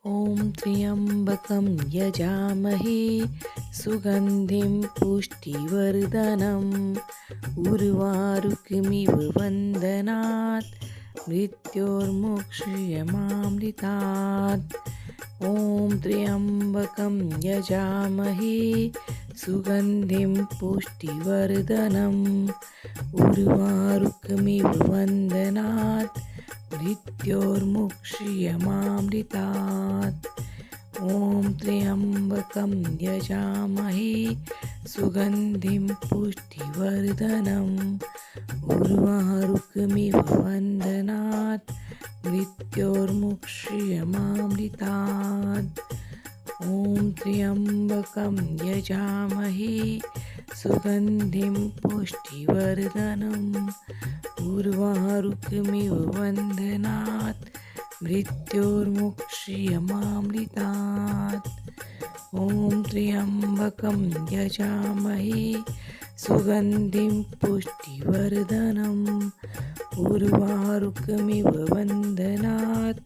ॐ त्र्यम्बकं यजामहे सुगन्धिं पुष्टिवर्धनम् उर्वारुकमिव वन्दनात् मृत्योर्मुक्षयमामृतात्। ॐ त्र्यम्बकं यजामहे सुगन्धिं पुष्टिवर्धनम् उर्वारुकमिव वन्दनात् मृत्योर्मुक्षयमामृतात्। ॐ त्र्यम्बकं यजामहे सुगन्धिं पुष्टिवर्धनम् उर्वारुकमिव वन्दनात् मृत्योर्मुक्षयमामृतात्। ॐ त्र्यम्बकं यजामहे सुगन्धिं पुष्टिवर्धनम् उर्वारुकमिव वन्दनात् मृत्योर्मुक्षयमामृतात्। ॐ त्र्यम्बकं यजामहे सुगन्धिं पुष्टिवर्धनम् उर्वारुकमिव वन्दनात्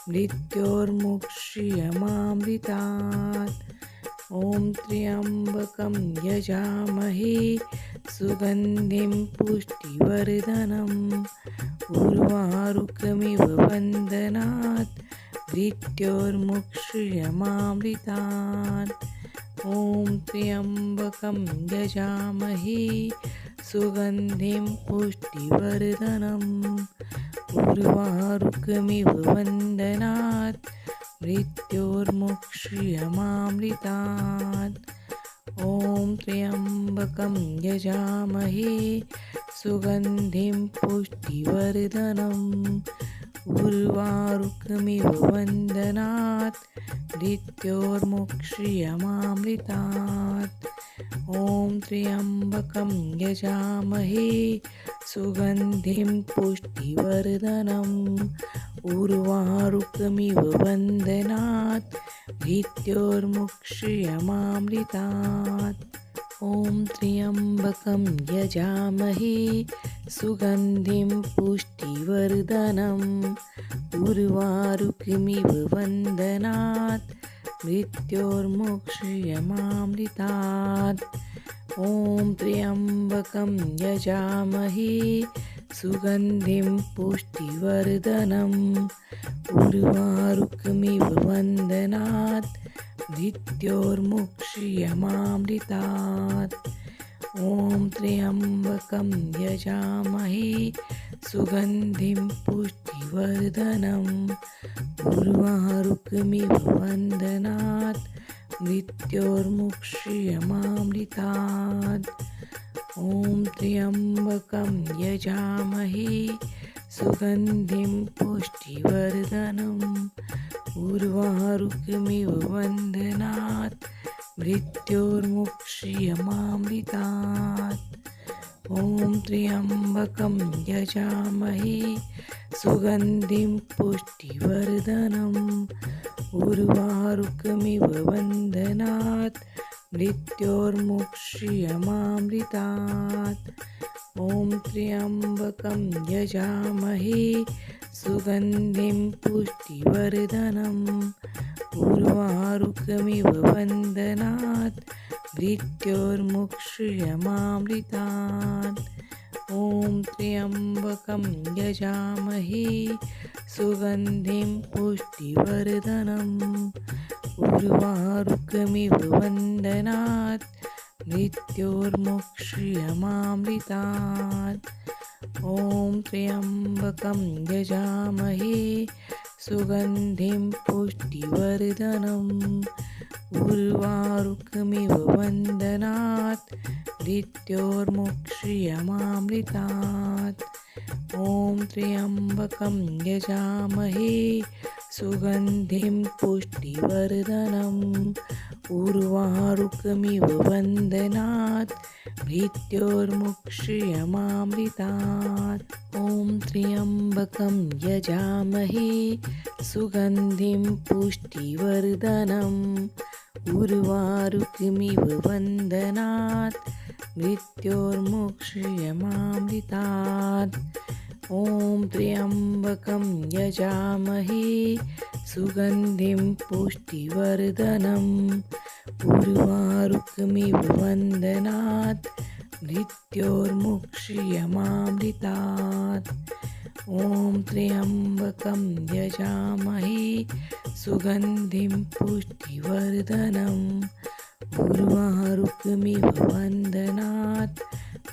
मृत्योर्मुक्षयमामृतात्। ॐ त्र्यम्बकं यजामहे सुगन्धिं पुष्टिवर्धनम् उर्वारुकमिव वन्दनात् मृत्योर्मुक्षयमामृतात्। ॐ त्र्यम्बकं यजामहे सुगन्धिं पुष्टिवर्धनम् उर्वारुकमिव वन्दनात् मृत्योर्मुक्षयमामृतात्। ॐ त्र्यम्बकं यजामहे सुगन्धिं पुष्टिवर्धनम् उर्वारुकमिव वन्दनात् मृत्योर्मुक्षयमामृतात्। ॐ त्र्यम्बकं यजामहे सुगन्धिं पुष्टिवर्धनम् उर्वारुकमिव वन्दनात् मृत्योर्मुक्षयमामृतात्। ॐ त्र्यम्बकं यजामहे सुगन्धिं पुष्टिवर्धनम् उर्वारुकमिव वन्दनात् मृत्योर्मुक्षयमामृतात्। ॐ त्र्यम्बकं यजामहे सुगन्धिं पुष्टिवर्धनम् उर्वारुकमिव वन्दनात् मृत्योर्मुक्षयमामृतात्। ॐ त्र्यम्बकं यजामहे सुगन्धिं पुष्टिवर्धनम् उर्वारुकमिव वन्दनात् मृत्योर्मुक्षयमामृतात्। ॐ त्र्यम्बकं यजामहे सुगन्धिं पुष्टिवर्धनम् उर्वारुकमिव वन्दनात् मृत्योर्मुक्षयमामृतात्। ॐ त्र्यम्बकं यजामहे सुगन्धिं पुष्टिवर्धनम् उर्वारुकमिव वन्दनात् मृत्योर्मुक्षयमामृतात्। ॐ त्र्यम्बकं यजामहे सुगन्धिं पुष्टिवर्धनम् उर्वारुकमिव वन्दनात् मृत्योर्मुक्षयमामृतात्। ॐ त्र्यम्बकं यजामहे सुगन्धिं पुष्टिवर्धनम् उर्वारुकमिव वन्दनात् मृत्योर्मुक्षयमामृतात्। ॐ त्र्यम्बकं यजामहे सुगन्धिं पुष्टिवर्धनम् उर्वारुकमिव वन्दनात् मृत्योर्मुक्षयमामृतात्। ॐ त्र्यम्बकं यजामहे सुगन्धिं पुष्टिवर्धनम् उर्वारुकमिव वन्दनात् मृत्योर्मुक्षयमामृतात्। ॐ त्र्यम्बकं यजामहे सुगन्धिं पुष्टिवर्धनम् उर्वारुकमिव वन्दनात् मृत्योर्मुक्षयमामृतात्। ॐ त्र्यम्बकं यजामहे सुगन्धिं पुष्टिवर्धनम् उर्वारुकमिव वन्दनात् मृत्योर्मुक्ष्यमामृतात्। ॐ त्र्यम्बकं यजामहे सुगन्धिं पुष्टिवर्धनम् उर्वारुकमिव वन्दनात्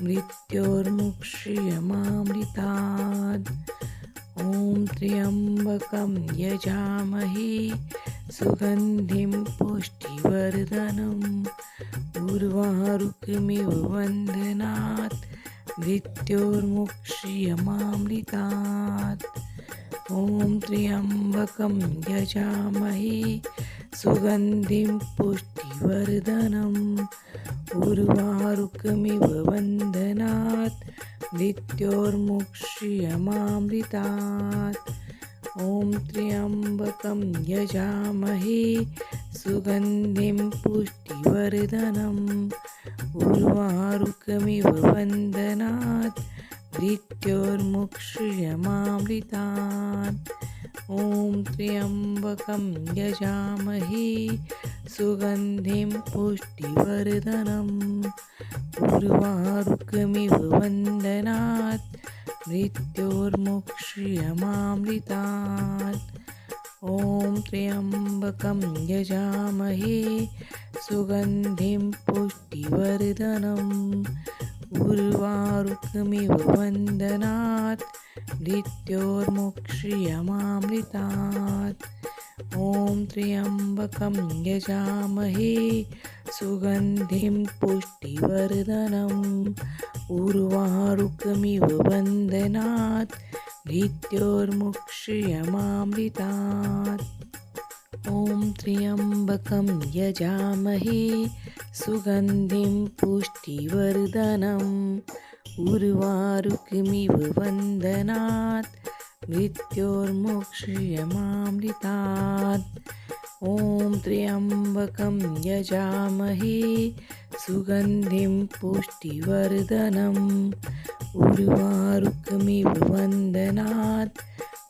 मृत्योर्मुक्ष्यमामृतात्। ॐ त्र्यम्बकं यजामहे सुगन्धिं पुष्टिवर्धनम् उर्वारुकमिव वन्दनात् मृत्योर्मुक्ष्यमामृतात्। ॐ त्र्यम्बकं यजामहे सुगन्धिं पुष्टिवर्धनम् उर्वारुकमिव वन्दनात् मृत्योर्मुक्ष्यमामृतात्। ॐ त्र्यम्बकं यजामहे सुगन्धिं पुष्टिवर्धनम् उर्वारुकमिव वन्दनात् मृत्योर्मुक्ष्यमामृतात्। ॐ त्र्यम्बकं यजामहे सुगन्धिं पुष्टिवर्धनम् उर्वारुकमिव वन्दनात् मृत्योर्मुक्ष्यमामृतात्। ॐ त्र्यम्बकं यजामहे सुगन्धिं पुष्टिवर्धनम् उर्वारुकमिव वन्दनात् मृत्योर्मुक्ष्यमामृतात्। ॐ त्र्यम्बकं यजामहे सुगन्धिं पुष्टिवर्धनम् उर्वारुकमिव वन्दनात् मृत्योर्मुक्ष्यमामृतात्। ॐ त्र्यम्बकं यजामहे सुगन्धिं पुष्टिवर्धनम् उर्वारुकमिव वन्दनात् मृत्योर्मुक्ष्यमामृतात्। ॐ त्र्यम्बकं यजामहे सुगन्धिं पुष्टिवर्धनम् उर्वारुकमिव वन्दनात्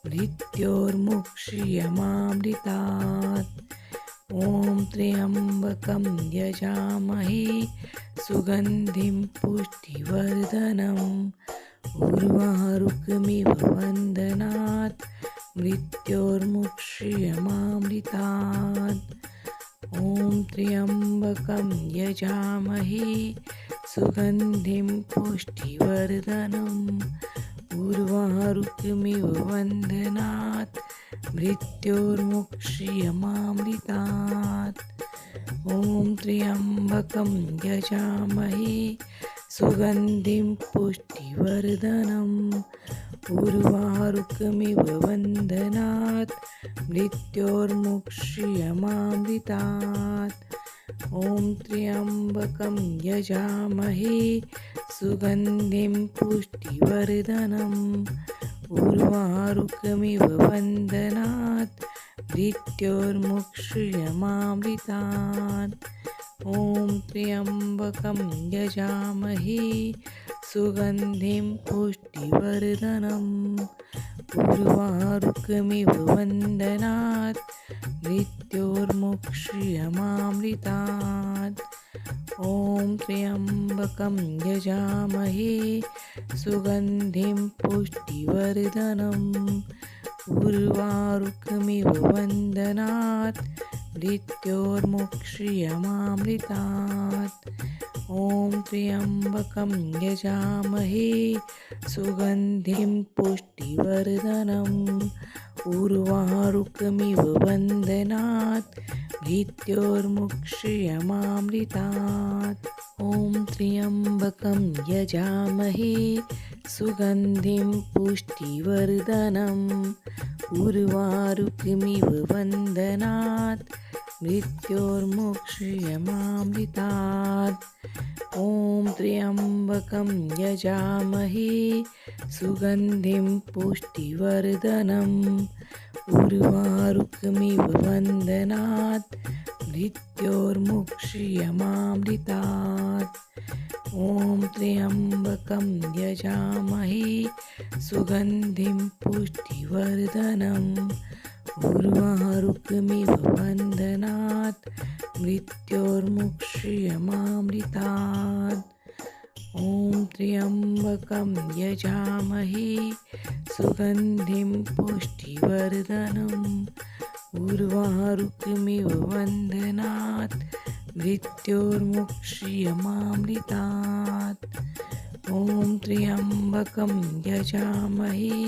मृत्योर्मुक्ष्यमामृतात्। ॐ त्र्यम्बकं यजामहे सुगन्धिं पुष्टिवर्धनम् उर्वारुकमिव वन्दनात् मृत्योर्मुक्ष्यमामृतात्। ॐ त्र्यम्बकं यजामहे सुगन्धिं पुष्टिवर्धनम् उर्वारुकमिव वन्दनात् मृत्योर्मुक्ष्यमामृतात्। ॐ त्र्यम्बकं यजामहे सुगन्धिं पुष्टिवर्धनम् उर्वारुकमिव वन्दनात् मृत्योर्मुक्ष्यमामृतात्। ॐ त्र्यम्बकं यजामहे सुगन्धिं पुष्टिवर्धनम् उर्वारुकमिव वन्दनात् मृत्योर्मुक्ष्यमामृतात्। ॐ त्र्यम्बकं यजामहे सुगन्धिं पुष्टिवर्धनम् उर्वारुकमिव वन्दनात् मृत्योर्मुक्ष्यमामृतात्। ॐ त्र्यम्बकं यजामहे सुगन्धिं पुष्टिवर्धनम् उर्वारुकमिव वन्दनात् मृत्योर्मुक्ष्यमामृतात्। ॐ त्र्यम्बकं यजामहे सुगन्धिं पुष्टिवर्धनम् उर्वारुकमिव वन्दनात् मृत्योर्मुक्ष्यमामृतात्। ॐ त्र्यम्बकं यजामहे सुगन्धिं पुष्टिवर्धनम् उर्वारुकमिव वन्दनात् मृत्योर्मुक्ष्यमामृतात्। ॐ त्र्यम्बकं यजामहे सुगन्धिं पुष्टिवर्धनम् उर्वारुकमिव वन्दनात् मृत्योर्मुक्ष्यमामृतात्। ॐ त्र्यम्बकं यजामहे सुगन्धिं पुष्टिवर्धनम् उर्वारुकमिव बन्धनात् मृत्योर्मुक्ष्यमामृतात्। ॐ त्र्यम्बकं यजामहे सुगन्धिं पुष्टिवर्धनम् उर्वारुकमिव बन्धनात् मृत्योर्मुक्ष्यमामृतात्। ॐ त्र्यम्बकं यजामहे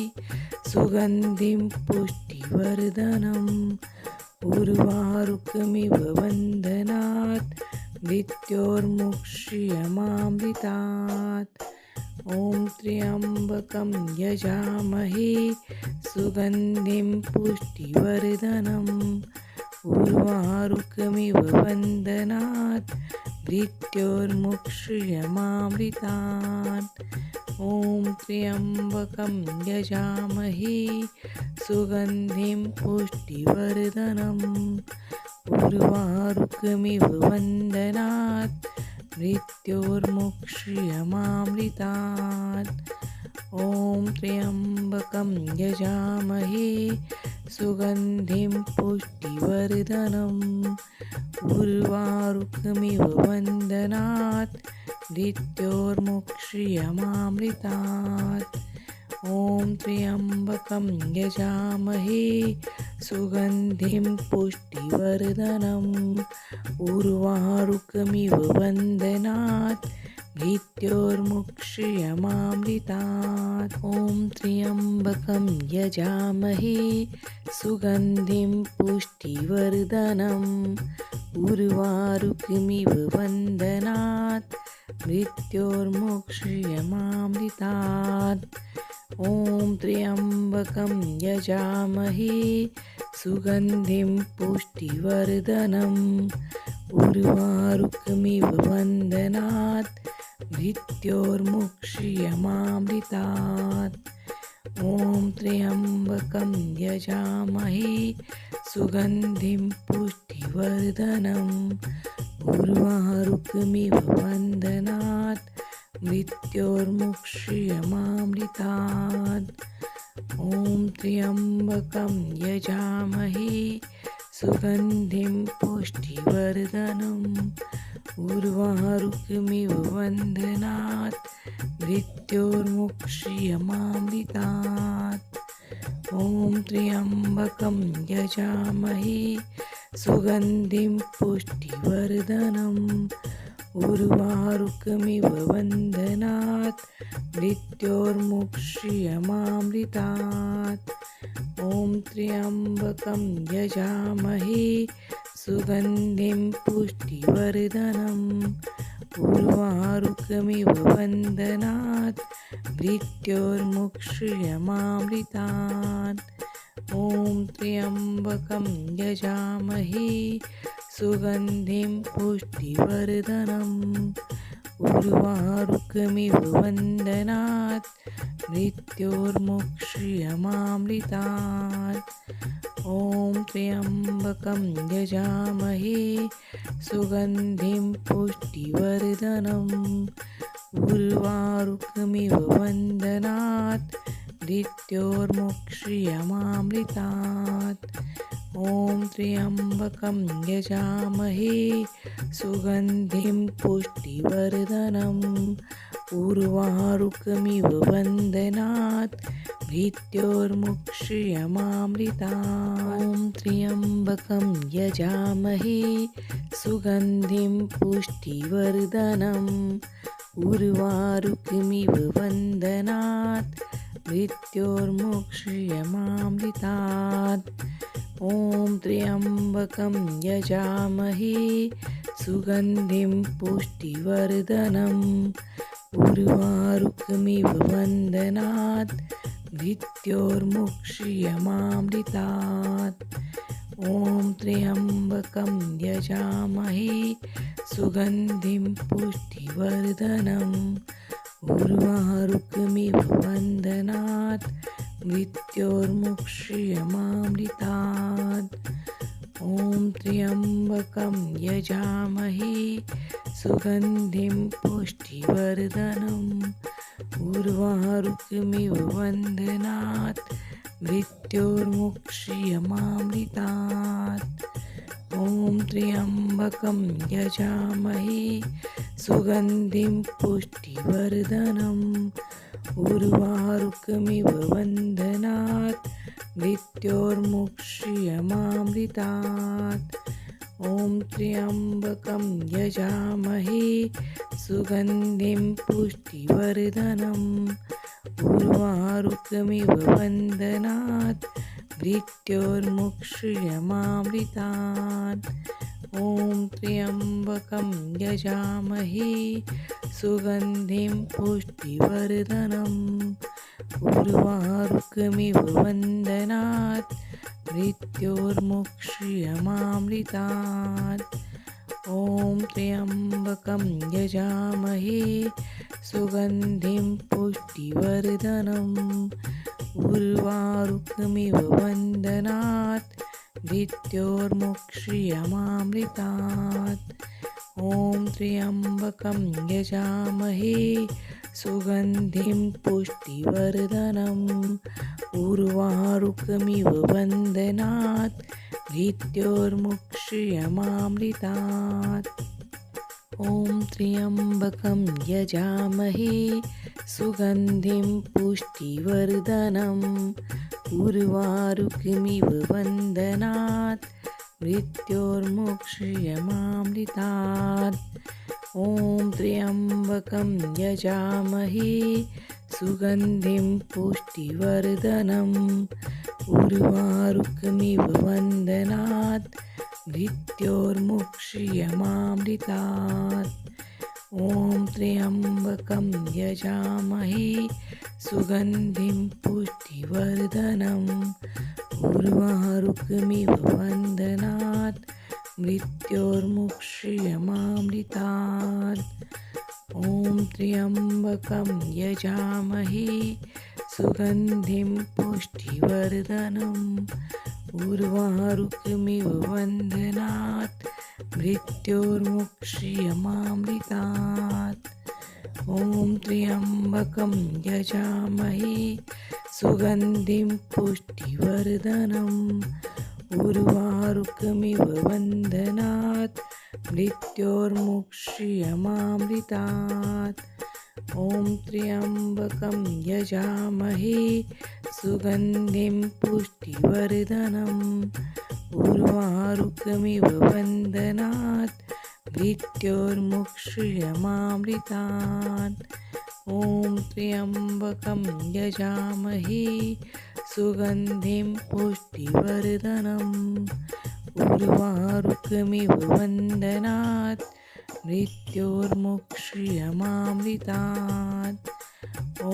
सुगन्धिं पुष्टिवर्धनम् उर्वारुकमिव बन्धनात् मृत्योर्मुक्ष्यमामृतात्। ॐ त्र्यम्बकं यजामहे सुगन्धिं पुष्टिवर्धनम् उर्वारुकमिव बन्धनात् मृत्योर्मुक्ष्यमामृतात्। ॐ त्र्यम्बकं यजामहे सुगन्धिं पुष्टिवर्धनम् उर्वारुकमिव बन्धनात् मृत्योर्मुक्ष्यमामृतात्। ॐ त्र्यम्बकं यजामहे सुगन्धिं पुष्टिवर्धनम् उर्वारुकमिव बन्धनात् मृत्योर्मुक्ष्यमामृतात्। ॐ त्र्यम्बकं यजामहे सुगन्धिं पुष्टिवर्धनम् उर्वारुकमिव बन्धनात् मृत्योर्मुक्ष्यमामृतात्। ॐ त्र्यम्बकं यजामहे सुगन्धिं पुष्टिवर्धनम् उर्वारुकमिव बन्धनात् मृत्योर्मुक्ष्यमामृतात्। ॐ त्र्यम्बकं यजामहे सुगन्धिं पुष्टिवर्धनम् उर्वारुकमिव बन्धनात् मृत्योर्मुक्ष्यमामृतात्। ॐ त्र्यम्बकं यजामहे सुगन्धिं पुष्टिवर्धनम् उर्वारुकमिव बन्धनात् मृत्योर्मुक्ष्यमामृतात्। ॐ त्र्यम्बकं यजामहे सुगन्धिं पुष्टिवर्धनम् उर्वारुकमिव बन्धनात् मृत्योर्मुक्ष्यमामृतात्। ॐ त्र्यम्बकं यजामहे सुगन्धिं पुष्टिवर्धनम् उर्वारुकमिव बन्धनात् मृत्योर्मुक्ष्यमामृतात्। ॐ त्र्यम्बकं यजामहे सुगन्धिं पुष्टिवर्धनम् उर्वारुकमिव बन्धनात् मृत्योर्मुक्ष्यमामृतात्। ॐ त्र्यम्बकं यजामहे सुगन्धिं पुष्टिवर्धनम् उर्वारुकमिव बन्धनात् मृत्योर्मुक्ष्यमामृतात्। ॐ त्र्यम्बकं यजामहे सुगन्धिं पुष्टिवर्धनम् उर्वारुकमिव बन्धनात् मृत्योर्मुक्ष्यमामृतात्। ॐ त्र्यम्बकं यजामहे सुगन्धिं पुष्टिवर्धनम् उर्वारुकमिव बन्धनात् मृत्योर्मुक्ष्यमामृतात्। ॐ त्र्यम्बकं यजामहे सुगन्धिं पुष्टिवर्धनम् उर्वारुकमिव बन्धनात् मृत्योर्मुक्ष्यमामृतात्। ॐ त्र्यम्बकं यजामहे सुगन्धिं पुष्टिवर्धनम् उर्वारुकमिव बन्धनात् मृत्योर्मुक्ष्यमामृतात्। ॐ त्र्यम्बकं यजामहे सुगन्धिं पुष्टिवर्धनम् उर्वारुकमिव बन्धनात् मृत्योर्मुक्ष्यमामृतात्। ॐ त्र्यम्बकं यजामहे सुगन्धिं पुष्टिवर्धनम् उर्वारुकमिव बन्धनात् मृत्योर्मुक्ष्यमामृतात्। मृत्योर्मुक्षीयमामृतात्। ॐ त्र्यम्बकं यजामहे सुगन्धिं पुष्टिवर्धनम् उर्वारुकमिव बन्धनात् मृत्योर्मुक्षीयमामृतात्। ॐ त्र्यम्बकं यजामहे सुगन्धिं पुष्टिवर्धनम् उर्वारुकमिव बन्धनात् मृत्योर्मुक्षीयमामृतात्। ॐ त्र्यम्बकं यजामहे सुगन्धिं पुष्टिवर्धनम् उर्वारुकमिव बन्धनात् मृत्योर्मुक्षीयमामृतात्। ॐ त्र्यम्बकं यजामहे सुगन्धिं पुष्टिवर्धनम् उर्वारुकमिव बन्धनात् मृत्योर्मुक्षीयमामृतात्। ॐ त्र्यम्बकं यजामहे सुगन्धिं पुष्टिवर्धनम् उर्वारुकमिव बन्धनात् मृत्योर्मुक्षीयमामृतात्। ॐ त्र्यम्बकं यजामहे सुगन्धिं पुष्टिवर्धनम् उर्वारुकमिव बन्धनात् मृत्योर्मुक्षीयमामृतात्। ॐ त्र्यम्बकं यजामहे सुगन्धिं पुष्टिवर्धनम् उर्वारुकमिव बन्धनात् मृत्योर्मुक्षीयमामृतात्। ॐ त्र्यम्बकं यजामहे सुगन्धिं पुष्टिवर्धनम् उर्वारुकमिव बन्धनात् मृत्योर्मुक्षीयमामृतात्। ॐ त्र्यम्बकं यजामहे सुगन्धिं पुष्टिवर्धनम् उर्वारुकमिव बन्धनात् मृत्योर्मुक्षीयमामृतात्। ॐ त्र्यम्बकं यजामहे सुगन्धिं पुष्टिवर्धनम् उर्वारुकमिव बन्धनात् मृत्योर्मुक्षीयमामृतात्। ॐ त्र्यम्बकं यजामहे सुगन्धिं पुष्टिवर्धनम् उर्वारुकमिव बन्धनात् मृत्योर्मुक्षीयमामृतात्। ॐ त्र्यम्बकं यजामहे सुगन्धिं पुष्टिवर्धनम् उर्वारुकमिव बन्धनात् मृत्योर्मुक्षीयमामृतात्। ॐ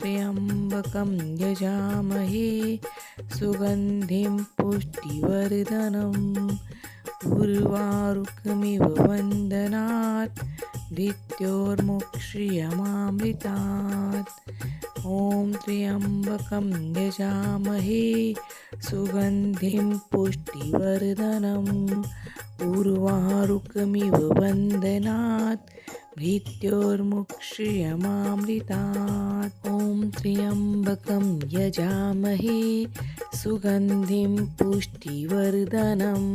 त्र्यम्बकं यजामहे सुगन्धिं पुष्टिवर्धनम् उर्वारुकमिव बन्धनात् मृत्योर्मुक्षीयमामृतात्। ॐ त्र्यम्बकं यजामहे सुगन्धिं पुष्टिवर्धनम् उर्वारुकमिव बन्धनात् मृत्योर्मुक्षीयमामृतात्। ॐ त्र्यम्बकं यजामहे सुगन्धिं पुष्टिवर्धनम्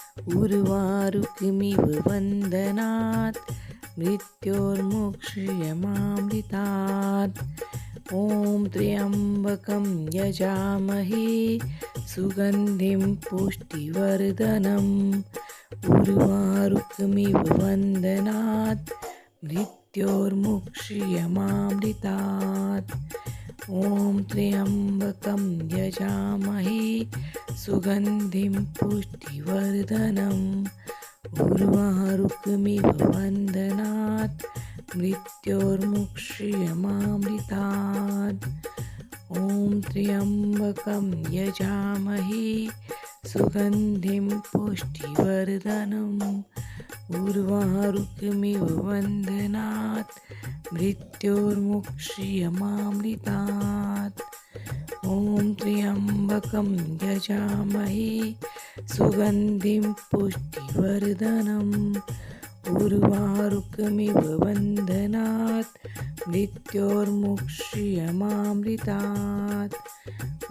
उर्वारुकमिव बन्धनात् मृत्योर्मुक्षीयमामृतात्। ॐ त्र्यम्बकं यजामहे सुगन्धिं पुष्टिवर्धनम् उर्वारुकमिव बन्धनात् मृत्योर्मुक्षीयमामृतात्। ॐ त्र्यम्बकं यजामहे सुगन्धिं पुष्टिवर्धनम् उर्वारुकमिव बन्धनात् मृत्योर्मुक्षीयमामृतात्। ॐ त्र्यम्बकं यजामहे सुगन्धिं पुष्टिवर्धनम् उर्वारुकमिव बन्धनात् मृत्योर्मुक्षीयमामृतात्। ॐ त्र्यम्बकं यजामहे सुगन्धिं पुष्टिवर्धनम् उर्वारुकमिव बन्धनात् मृत्योर्मुक्ष्यमामृतात्।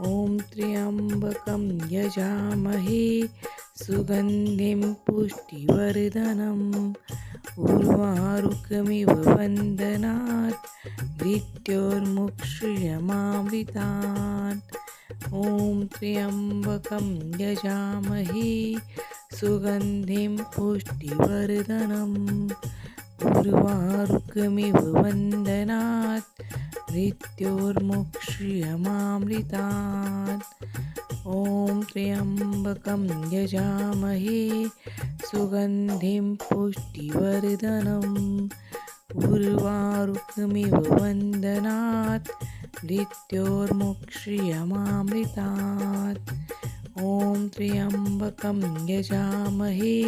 ॐ त्र्यम्बकं यजामहे सुगन्धिं पुष्टिवर्धनम् उर्वारुकमिव बन्धनात् मृत्योर्मुक्ष्यमामृतात्। ॐ त्र्यम्बकं यजामहे सुगन्धिं पुष्टिवर्धनम् उर्वारुकमिव बन्धनात् मृत्योर्मुक्ष्यमामृतात्। ॐ त्र्यम्बकं यजामहे सुगन्धिं पुष्टिवर्धनम् उर्वारुकमिव बन्धनात् मृत्योर्मुक्ष्यमामृतात्। ॐ त्र्यम्बकं यजामहे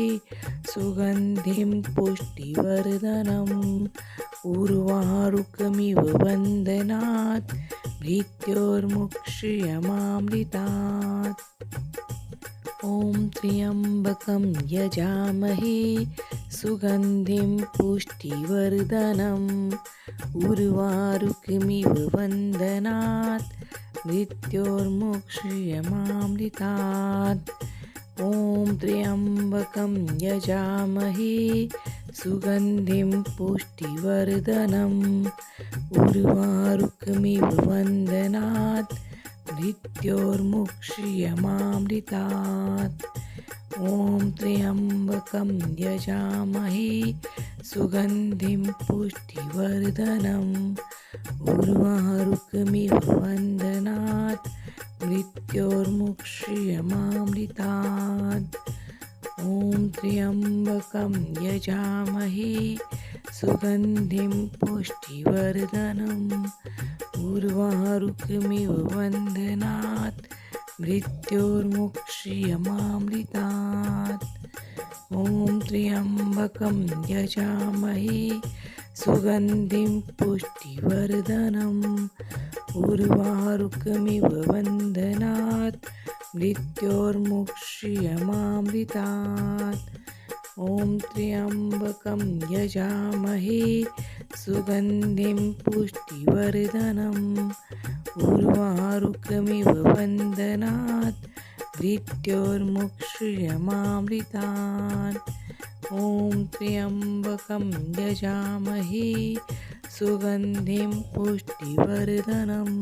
सुगन्धिं पुष्टिवर्धनम् उर्वारुकमिव बन्धनात् मृत्योर्मुक्ष्यमामृतात्। ॐ त्र्यम्बकं यजामहे सुगन्धिं पुष्टिवर्धनम् उर्वारुकमिव बन्धनात् मृत्योर्मुक्ष्यमामृतात्। ॐ त्र्यम्बकं यजामहे सुगन्धिं पुष्टिवर्धनम् उर्वारुकमिव बन्धनात् मृत्योर्मुक्ष्यमामृतात्। ॐ त्र्यम्बकं यजामहे सुगन्धिं पुष्टिवर्धनम् उर्वारुकमिव बन्धनात् मृत्योर्मुक्ष्यमामृतात्। ॐ त्र्यम्बकं यजामहे सुगन्धिं पुष्टिवर्धनम् उर्वारुकमिव बन्धनात् मृत्योर्मुक्ष्यमामृतात्। ॐ त्र्यम्बकं यजामहे सुगन्धिं पुष्टिवर्धनम् उर्वारुकमिव बन्धनात् मृत्योर्मुक्ष्यमामृतात्। ॐ त्र्यम्बकं यजामहे सुगन्धिं पुष्टिवर्धनम् उर्वारुकमिव बन्धनात् मृत्योर्मुक्ष्यमामृतात्। ॐ त्र्यम्बकं यजामहे सुगन्धिं पुष्टिवर्धनम्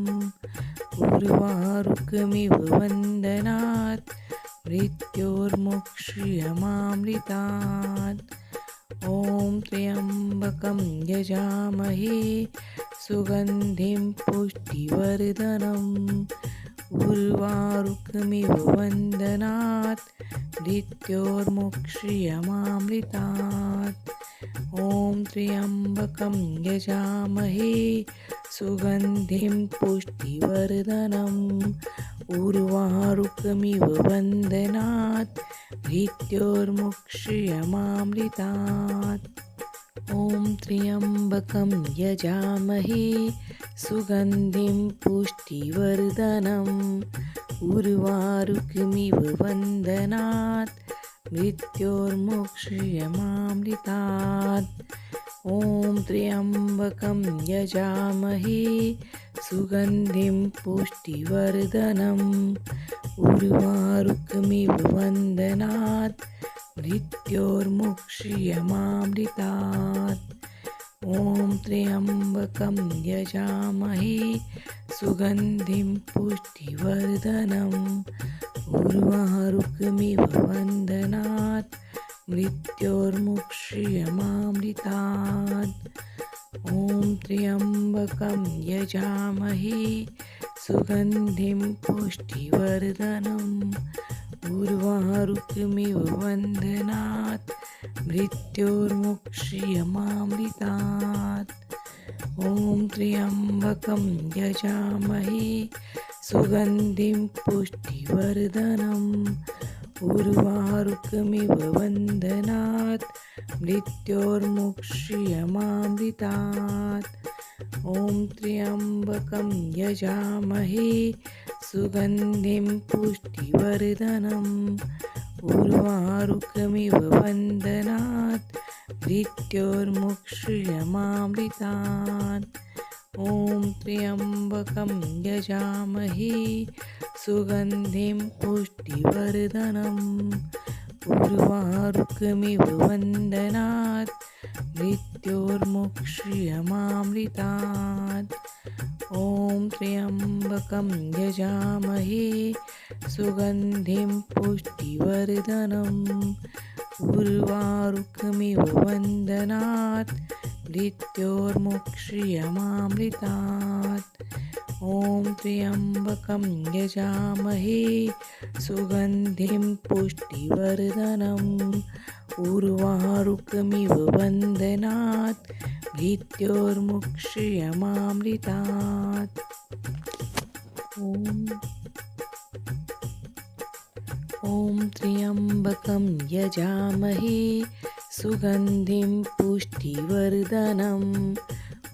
उर्वारुकमिव बन्धनात् मृत्योर्मुक्ष्यमामृतात्। ॐ त्र्यम्बकं यजामहे सुगन्धिं पुष्टिवर्धनम् उर्वारुकमिव बन्धनात् मृत्योर्मुक्ष्यमामृतात्। ॐ त्र्यम्बकं यजामहे सुगन्धिं पुष्टिवर्धनम् उर्वारुकमिव बन्धनात् मृत्योर्मुक्ष्यमामृतात्। ॐ त्र्यम्बकं यजामहे सुगन्धिं पुष्टिवर्धनम् उर्वारुकमिव बन्धनात् मृत्योर्मुक्ष्यमामृतात्। ॐ त्र्यम्बकं यजामहे सुगन्धिं पुष्टिवर्धनम् उर्वारुकमिव बन्धनात् मृत्योर्मुक्ष्यमामृतात्। ॐ त्र्यम्बकं यजामहे सुगन्धिं पुष्टिवर्धनम् उर्वारुकमिव बन्धनात् मृत्योर्मुक्ष्यमामृतात्। ॐ त्र्यम्बकं यजामहे सुगन्धिं पुष्टिवर्धनम् उर्वारुकमिव बन्धनात् मृत्योर्मुक्ष्यमामृतात्। ॐ त्र्यम्बकं यजामहे सुगन्धिं पुष्टिवर्धनम् उर्वारुकमिव बन्धनात् मृत्योर्मुक्ष्यमामृतात्। ॐ त्र्यम्बकं यजामहे सुगन्धिं पुष्टिवर्धनम् उर्वारुकमिव बन्धनात् मृत्योर्मुक्षीयमामृतात्। ॐ त्र्यम्बकं यजामहे सुगन्धिं पुष्टिवर्धनम् उर्वारुकमिव वन्दनात् मृत्योर्मुक्षीयमामृतात्। ॐ त्र्यम्बकं यजामहे सुगन्धिं पुष्टिवर्धनम् उर्वारुकमिव वन्दनात् मृत्योर्मुक्षीयमामृतात्। ॐ त्र्यम्बकं यजामहे सुगन्धिं पुष्टिवर्धनम् उर्वारुकमिव वन्दनात् मृत्योर्मुक्षीयमामृतात्। ॐ त्र्यम्बकं यजामहे सुगन्धिं पुष्टिवर्धनम्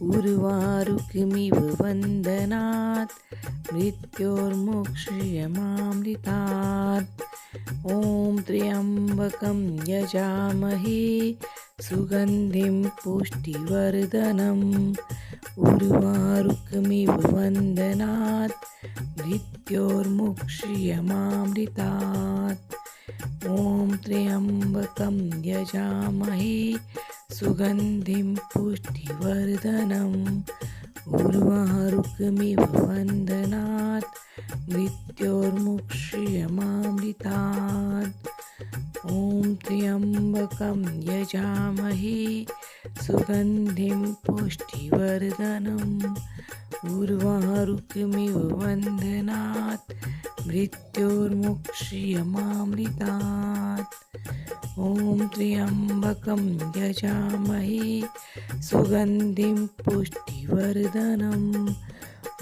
उर्वारुकमिव वन्दनात् मृत्योर्मुक्षीयमामृतात्। ॐ त्र्यम्बकं यजामहे सुगन्धिं पुष्टिवर्धनम् उर्वारुकमिव वन्दनात् मृत्योर्मुक्षीयमामृतात्। ॐ त्र्यम्बकं यजामहे सुगन्धिं पुष्टिवर्धनम् उर्वारुकमिव वन्दनात् मृत्योर्मुक्षीयमामृतात्। ॐ त्र्यम्बकं यजामहे सुगन्धिं पुष्टिवर्धनम् उर्वारुकमिव वन्दनात् मृत्योर्मुक्षीयमामृतात्। ॐ त्र्यम्बकं यजामहे सुगन्धिं पुष्टिवर्धनम्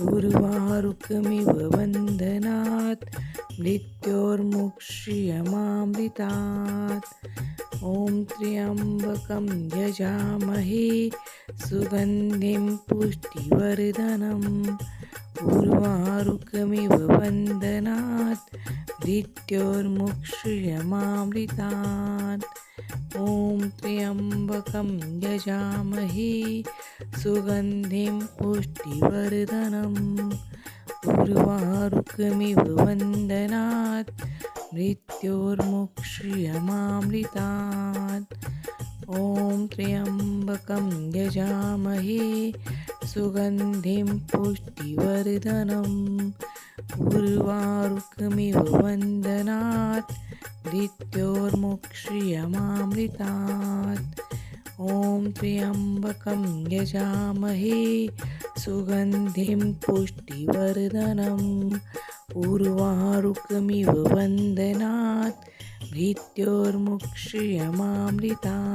उर्वारुकमिव वन्दनात् मृत्योर्मुक्षीयमामृतात्। ॐ त्र्यम्बकं यजामहे सुगन्धिं पुष्टिवर्धनम् उर्वारुकमिव वन्दनात् मृत्योर्मुक्षीयमामृतात्। ॐ त्र्यम्बकं यजामहे सुगन्धिं पुष्टिवर्धनम् उर्वारुकमिव वन्दनात् मृत्योर्मुक्षीयमामृतात्। ॐ त्र्यम्बकं यजामहे सुगन्धिं पुष्टिवर्धनम् उर्वारुकमिव वन्दनात् मृत्योर्मुक्षीयमामृतात्। ॐ त्र्यम्बकं यजामहे सुगन्धिं पुष्टिवर्धनम् उर्वारुकमिव वन्दनात् मृत्योर्मुक्षीयमामृतात्।